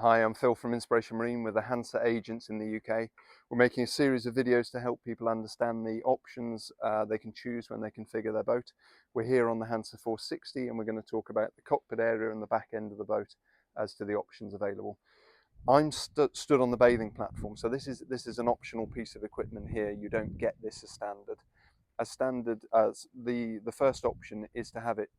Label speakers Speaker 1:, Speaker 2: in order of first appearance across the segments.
Speaker 1: Hi, I'm Phil from Inspiration Marine with the Hanse agents in the UK. We're making a series of videos to help people understand the options they can choose when they configure their boat. We're here on the Hanse 460 and we're going to talk about the cockpit area and the back end of the boat as to the options available. I'm stood on the bathing platform, so this is an optional piece of equipment here. You don't get this as standard. As standard as the first option is to have it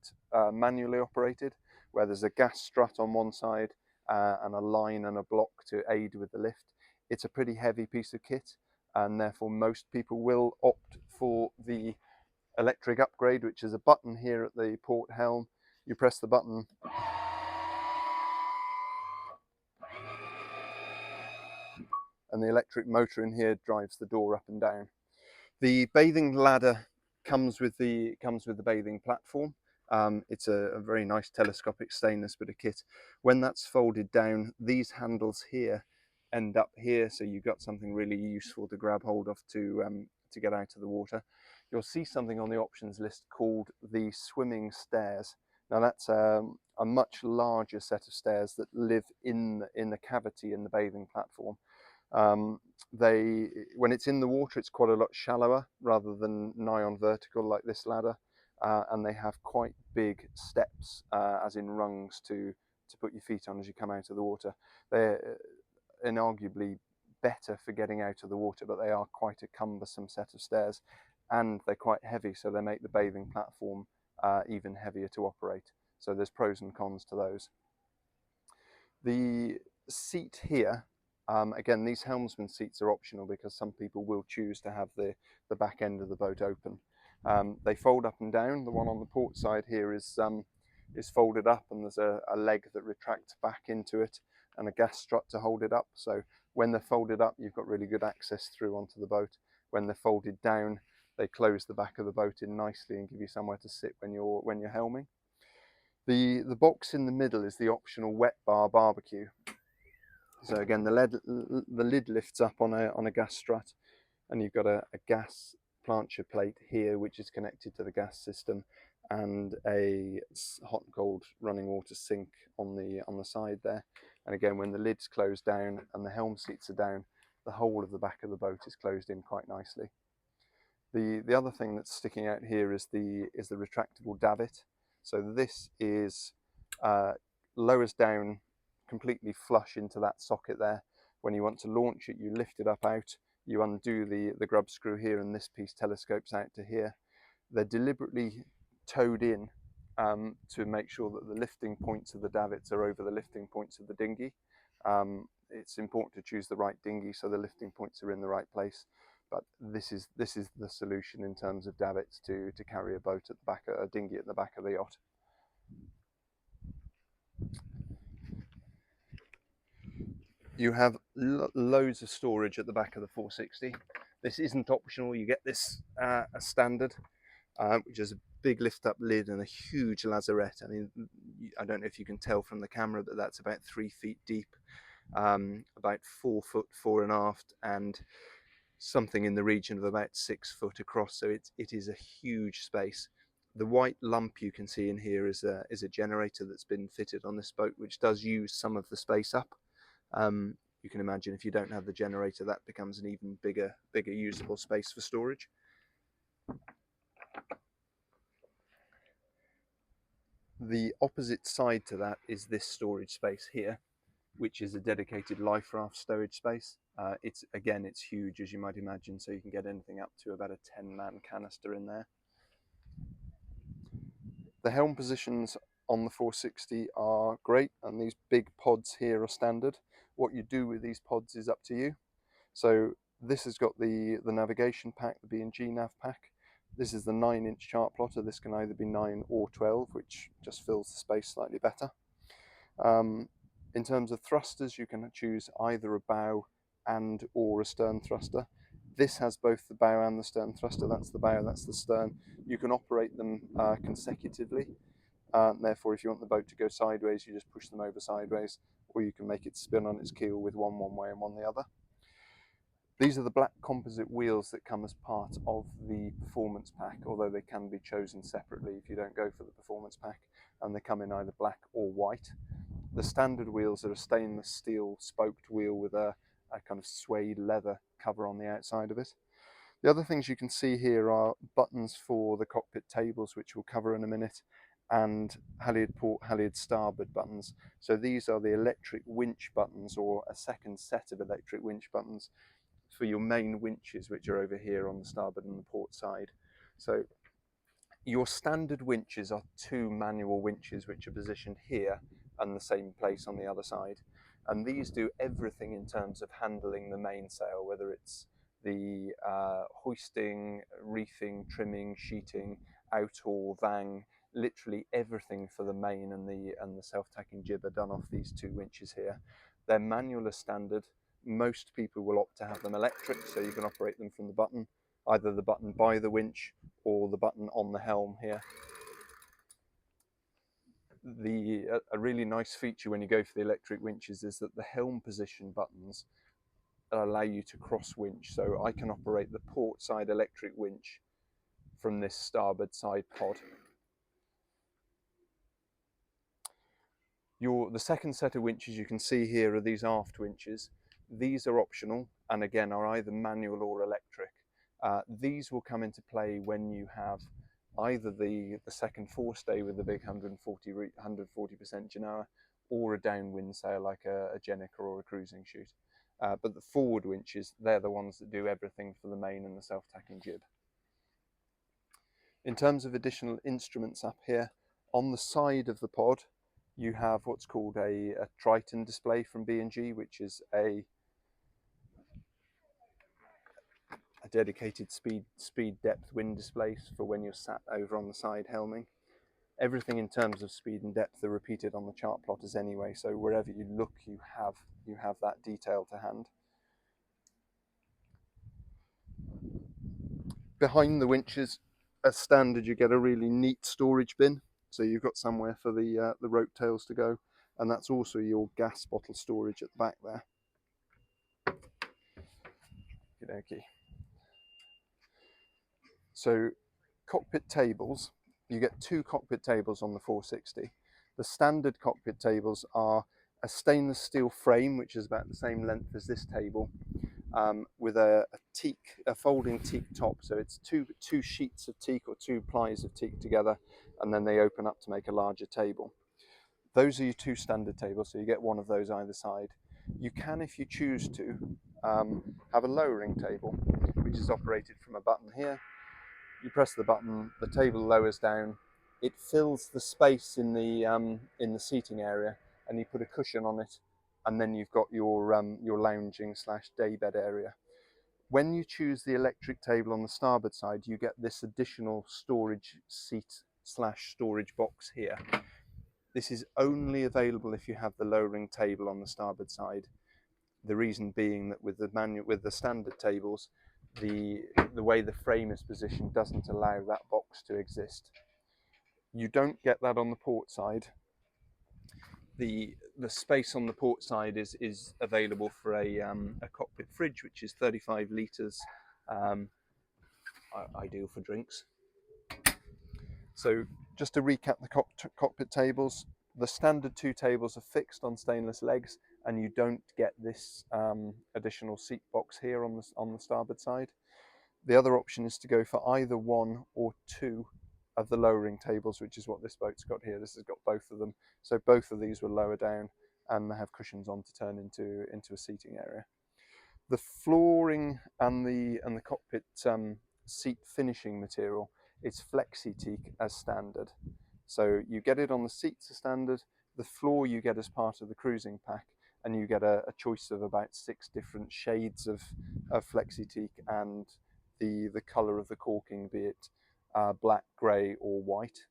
Speaker 1: manually operated, where there's a gas strut on one side and a line and a block to aid with the lift. It's a pretty heavy piece of kit, and therefore most people will opt for the electric upgrade, which is a button here at the port helm. You press the button and the electric motor in here drives the door up and down. The bathing ladder comes with the bathing platform. It's a very nice telescopic stainless bit of kit. When that's folded down, these handles here end up here, so you've got something really useful to grab hold of to get out of the water. You'll see something on the options list called the swimming stairs. Now that's a much larger set of stairs that live in the cavity in the bathing platform. When it's in the water, it's quite a lot shallower rather than nigh on vertical like this ladder, and they have quite big steps, as in rungs, to put your feet on as you come out of the water. They're inarguably better for getting out of the water, but they are quite a cumbersome set of stairs, and they're quite heavy, so they make the bathing platform even heavier to operate. So there's pros and cons to those. The seat here, again, these helmsman seats are optional because some people will choose to have the back end of the boat open. They fold up and down. The one on the port side here is folded up, and there's a leg that retracts back into it and a gas strut to hold it up. So when they're folded up, you've got really good access through onto the boat. When they're folded down, they close the back of the boat in nicely and give you somewhere to sit when you're helming. The box in the middle is the optional wet bar barbecue. So again, the lid lifts up on a gas strut, and you've got a gas plancher plate here which is connected to the gas system, and a hot and cold running water sink on the side there. And again, when the lid's closed down and the helm seats are down, the whole of the back of the boat is closed in quite nicely. The other thing that's sticking out here is the retractable davit. So this is lowers down completely flush into that socket there. When you want to launch it, you lift it up out, you undo the grub screw here, and this piece telescopes out to here. They're deliberately towed in to make sure that the lifting points of the davits are over the lifting points of the dinghy. It's important to choose the right dinghy so the lifting points are in the right place. But this is the solution in terms of davits to carry a boat at the back, a dinghy at the back of the yacht. You have loads of storage at the back of the 460. This isn't optional. You get this as standard, which is a big lift up lid and a huge lazarette. I mean, I don't know if you can tell from the camera, but that's about 3 feet deep, about 4 foot fore and aft, and something in the region of about 6 foot across. So it is a huge space. The white lump you can see in here is a generator that's been fitted on this boat, which does use some of the space up. You can imagine if you don't have the generator, that becomes an even bigger usable space for storage. The opposite side to that is this storage space here, which is a dedicated life raft stowage space. It's huge, as you might imagine, so you can get anything up to about a 10-man canister in there. The helm positions on the 460 are great, and these big pods here are standard. What you do with these pods is up to you. So this has got the navigation pack, the B&G nav pack. This is the 9-inch chart plotter. This can either be 9 or 12, which just fills the space slightly better. In terms of thrusters, you can choose either a bow and or a stern thruster. This has both the bow and the stern thruster. That's the bow, that's the stern. You can operate them consecutively. Therefore, if you want the boat to go sideways, you just push them over sideways, or you can make it spin on its keel with one way and one the other. These are the black composite wheels that come as part of the performance pack, although they can be chosen separately if you don't go for the performance pack, and they come in either black or white. The standard wheels are a stainless steel spoked wheel with a kind of suede leather cover on the outside of it. The other things you can see here are buttons for the cockpit tables, which we'll cover in a minute, and halyard port, halyard starboard buttons. So these are the electric winch buttons, or a second set of electric winch buttons for your main winches, which are over here on the starboard and the port side. So your standard winches are two manual winches which are positioned here and the same place on the other side. And these do everything in terms of handling the mainsail, whether it's the hoisting, reefing, trimming, sheeting, outhaul, vang, literally everything for the main and the self-tacking jib are done off these two winches here. They're manual as standard. Most people will opt to have them electric, so you can operate them from the button, either the button by the winch or the button on the helm here. A really nice feature when you go for the electric winches is that the helm position buttons allow you to cross winch. So I can operate the port side electric winch from this starboard side pod. The second set of winches you can see here are these aft winches. These are optional and again are either manual or electric. These will come into play when you have either the second forestay with the big 140% genoa, or a downwind sail like a Jenica or a cruising chute. But the forward winches, they're the ones that do everything for the main and the self-tacking jib. In terms of additional instruments up here, on the side of the pod, you have what's called a Triton display from B&G, which is a dedicated speed depth wind display for when you're sat over on the side helming. Everything in terms of speed and depth are repeated on the chart plotters anyway, so wherever you look you have that detail to hand. Behind the winches, as standard, you get a really neat storage bin, so you've got somewhere for the rope tails to go, and that's also your gas bottle storage at the back there. Okey-dokey. So cockpit tables, you get two cockpit tables on the 460. The standard cockpit tables are a stainless steel frame, which is about the same length as this table, with a folding teak top. So it's two sheets of teak or two plies of teak together, and then they open up to make a larger table. Those are your two standard tables, so you get one of those either side. You can, if you choose to, have a lowering table, which is operated from a button here. You press the button, the table lowers down, it fills the space in the seating area, and you put a cushion on it, and then you've got your lounging / daybed area. When you choose the electric table on the starboard side, you get this additional storage seat / storage box here. This is only available if you have the lowering table on the starboard side. The reason being that with the standard tables, the way the frame is positioned doesn't allow that box to exist. You don't get that on the port side. The space on the port side is available for a cockpit fridge, which is 35 litres, ideal for drinks. So just to recap the cockpit tables, the standard two tables are fixed on stainless legs, and you don't get this additional seat box here on the starboard side. The other option is to go for either one or two of the lowering tables, which is what this boat's got here. This has got both of them, so both of these will lower down and they have cushions on to turn into a seating area. The flooring and the cockpit seat finishing material is flexi teak as standard. So you get it on the seats as standard. The floor you get as part of the cruising pack, and you get a choice of about 6 different shades of flexi teak and the colour of the caulking, be it black, grey or white.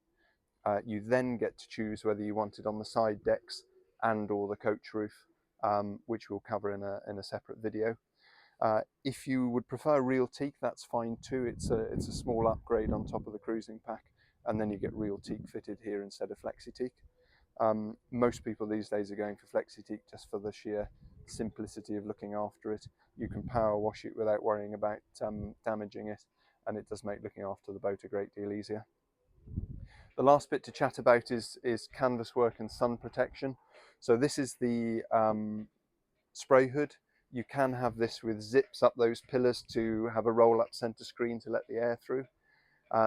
Speaker 1: You then get to choose whether you want it on the side decks and or the coach roof, which we'll cover in a separate video. If you would prefer real teak, that's fine too. It's a small upgrade on top of the cruising pack, and then you get real teak fitted here instead of flexi teak. Most people these days are going for flexi teak just for the sheer simplicity of looking after it. You can power wash it without worrying about damaging it, and it does make looking after the boat a great deal easier. The last bit to chat about is canvas work and sun protection. So this is the spray hood. You can have this with zips up those pillars to have a roll up center screen to let the air through.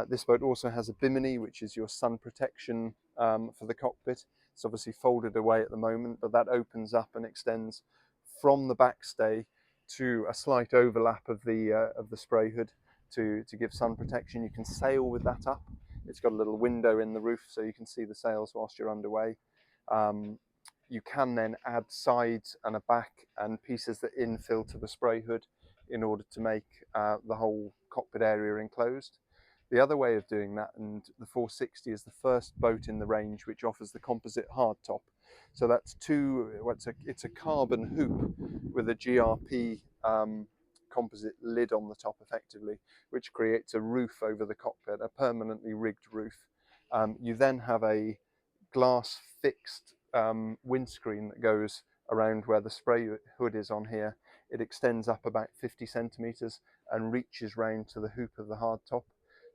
Speaker 1: This boat also has a bimini, which is your sun protection for the cockpit. It's obviously folded away at the moment, but that opens up and extends from the backstay to a slight overlap of the spray hood to give sun protection. You can sail with that up. It's got a little window in the roof so you can see the sails whilst you're underway. You can then add sides and a back and pieces that infill to the spray hood in order to make the whole cockpit area enclosed. The other way of doing that, and the 460 is the first boat in the range which offers the composite hardtop. So that's it's a carbon hoop with a GRP composite lid on the top effectively, which creates a roof over the cockpit, a permanently rigged roof. You then have a glass fixed windscreen that goes around where the spray hood is on here. It extends up about 50 centimeters and reaches round to the hoop of the hardtop.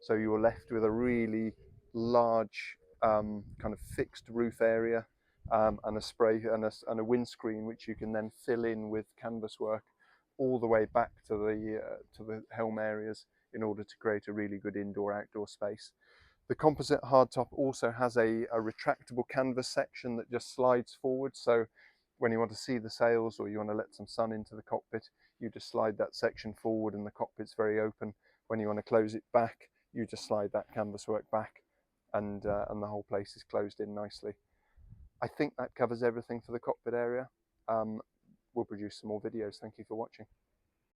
Speaker 1: So you're left with a really large kind of fixed roof area and a spray and a windscreen which you can then fill in with canvas work all the way back to the helm areas in order to create a really good indoor-outdoor space. The composite hardtop also has a retractable canvas section that just slides forward. So when you want to see the sails or you want to let some sun into the cockpit, you just slide that section forward and the cockpit's very open. When you want to close it back, you just slide that canvas work back and the whole place is closed in nicely. I think that covers everything for the cockpit area. We'll produce some more videos. Thank you for watching.